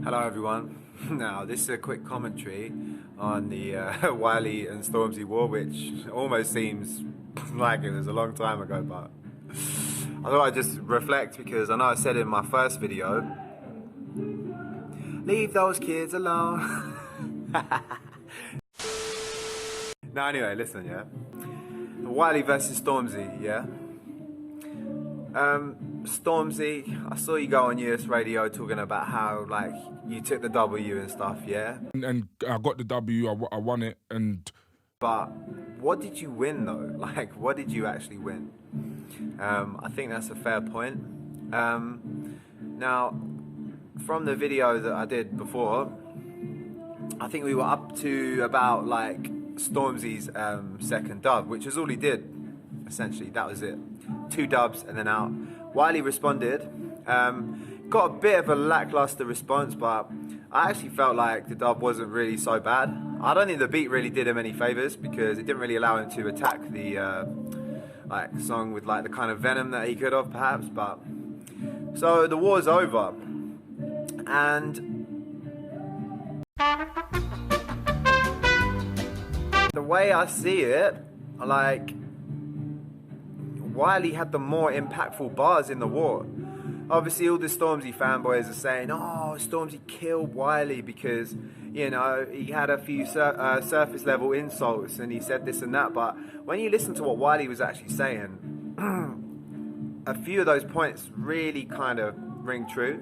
Hello everyone. Now this is a quick commentary on the Wiley and Stormzy war, which almost seems like it was a long time ago, but I thought I'd just reflect because I know I said in my first video, leave those kids alone. No, anyway, listen, yeah. Wiley versus Stormzy, yeah. Stormzy, I saw you go on US radio talking about how like you took the W and stuff, yeah. And I got the W, I won it, and... But what did you win though? Like, what did you actually win? I think that's a fair point. Now, from the video that I did before, I think we were up to about like Stormzy's second dub, which was all he did, essentially. That was it. 2 dubs and then out. Wiley responded. Got a bit of a lackluster response, but I actually felt like the dub wasn't really so bad. I don't think the beat really did him any favors because it didn't really allow him to attack the like song with like the kind of venom that he could have perhaps. But so the war's over, and the way I see it, like Wiley had the more impactful bars in the war. Obviously, all the Stormzy fanboys are saying, "Oh, Stormzy killed Wiley because, you know, he had a few surface level insults and he said this and that." But when you listen to what Wiley was actually saying, a few of those points really kind of ring true,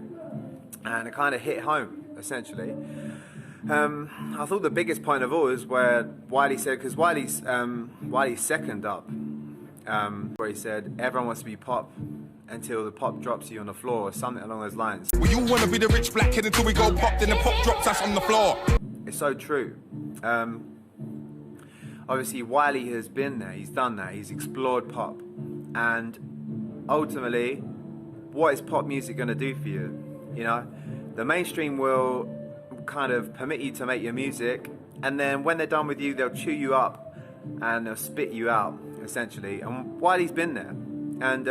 and it kind of hit home essentially. I thought the biggest point of all is where Wiley said, because Wiley's second up, where he said, "Everyone wants to be pop until the pop drops you on the floor," or something along those lines. We all want to be the rich black kid until we go pop, then the pop drops us on the floor. It's so true. Obviously, Wiley has been there, he's done that, he's explored pop. And ultimately, what is pop music going to do for you? You know, the mainstream will kind of permit you to make your music, and then when they're done with you, they'll chew you up and they'll spit you out, essentially. And Wiley's been there. And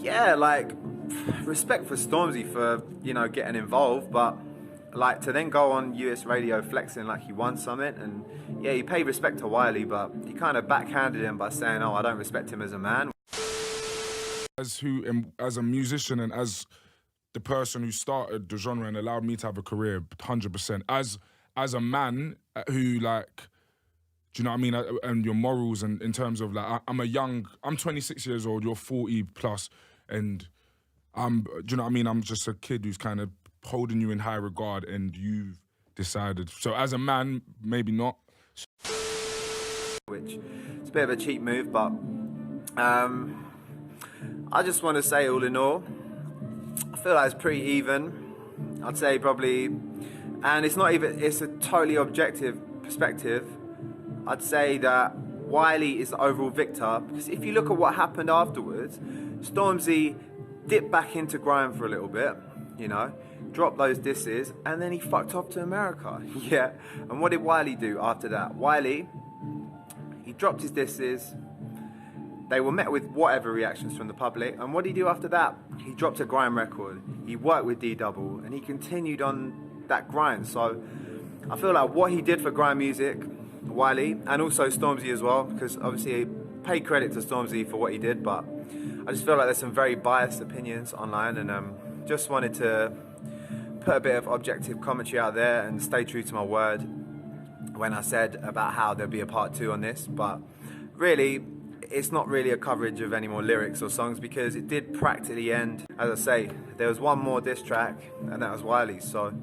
yeah, like, respect for Stormzy for, you know, getting involved, but like to then go on US radio flexing like he won something, and yeah, he paid respect to Wiley, but he kind of backhanded him by saying, "Oh, I don't respect him as a man." As a musician and as the person who started the genre and allowed me to have a career, 100%. As a man who, like, do you know what I mean? And your morals, and in terms of like, I'm 26 years old, you're 40 plus, and do you know what I mean? I'm just a kid who's kind of holding you in high regard, and you've decided. So as a man, maybe not. Which is a bit of a cheap move, but I just want to say, all in all, I feel like it's pretty even. I'd say probably, and it's not even, it's a totally objective perspective. I'd say that Wiley is the overall victor, because if you look at what happened afterwards, Stormzy dipped back into grime for a little bit, you know, dropped those disses, and then he fucked off to America. Yeah, and what did Wiley do after that? Wiley, he dropped his disses, they were met with whatever reactions from the public, and what did he do after that? He dropped a grime record, he worked with D-Double, and he continued on that grind. So I feel like what he did for grime music, Wiley, and also Stormzy as well, because obviously pay credit to Stormzy for what he did, but I just feel like there's some very biased opinions online, and just wanted to put a bit of objective commentary out there and stay true to my word when I said about how there'll be a part 2 on this. But really, it's not really a coverage of any more lyrics or songs, because it did practically end. As I say, there was one more diss track, and that was Wiley's. So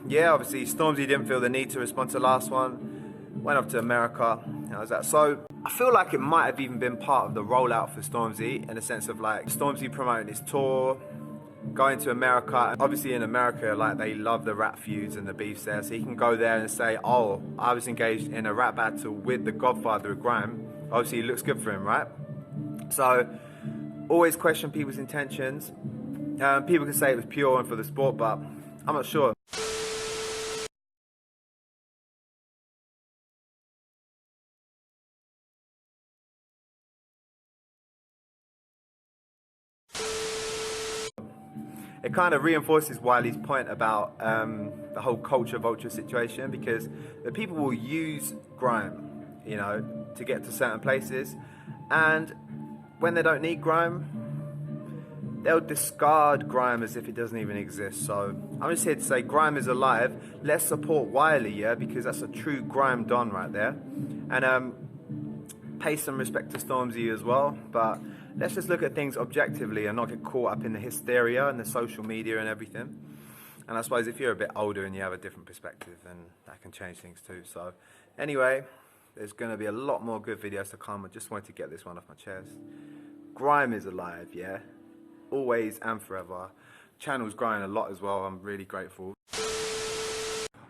yeah, obviously Stormzy didn't feel the need to respond to the last one, went off to America, that was that. So I feel like it might have even been part of the rollout for Stormzy, in the sense of like Stormzy promoting his tour, going to America. Obviously in America, like, they love the rap feuds and the beefs there, so he can go there and say, "Oh, I was engaged in a rap battle with the godfather of grime." Obviously it looks good for him, right? So always question people's intentions. People can say it was pure and for the sport, but I'm not sure. it kind of reinforces Wiley's point about the whole culture vulture situation, because the people will use grime, you know, to get to certain places, and when they don't need grime, they'll discard grime as if it doesn't even exist. So I'm just here to say grime is alive. Let's support Wiley, yeah, because that's a true grime don right there. And pay some respect to Stormzy as well, but let's just look at things objectively and not get caught up in the hysteria and the social media and everything. And I suppose if you're a bit older and you have a different perspective, then that can change things too. So anyway, there's going to be a lot more good videos to come. I just wanted to get this one off my chest. Grime is alive, yeah? Always and forever. Channel's growing a lot as well. I'm really grateful.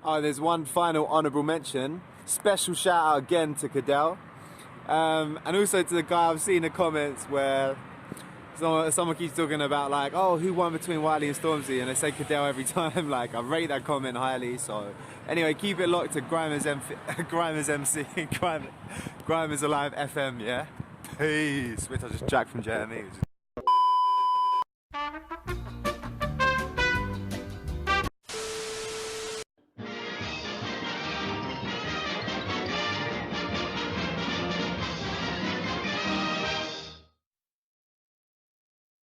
Oh, there's one final honourable mention. Special shout out again to Cadell. And also to the guy I've seen in the comments where someone keeps talking about like, oh, who won between Wiley and Stormzy, and they say Cadell every time. Like, I rate that comment highly. So anyway, keep it locked to Grime is MC, Grime is Alive FM, yeah? Peace. Which I just jacked from Jeremy.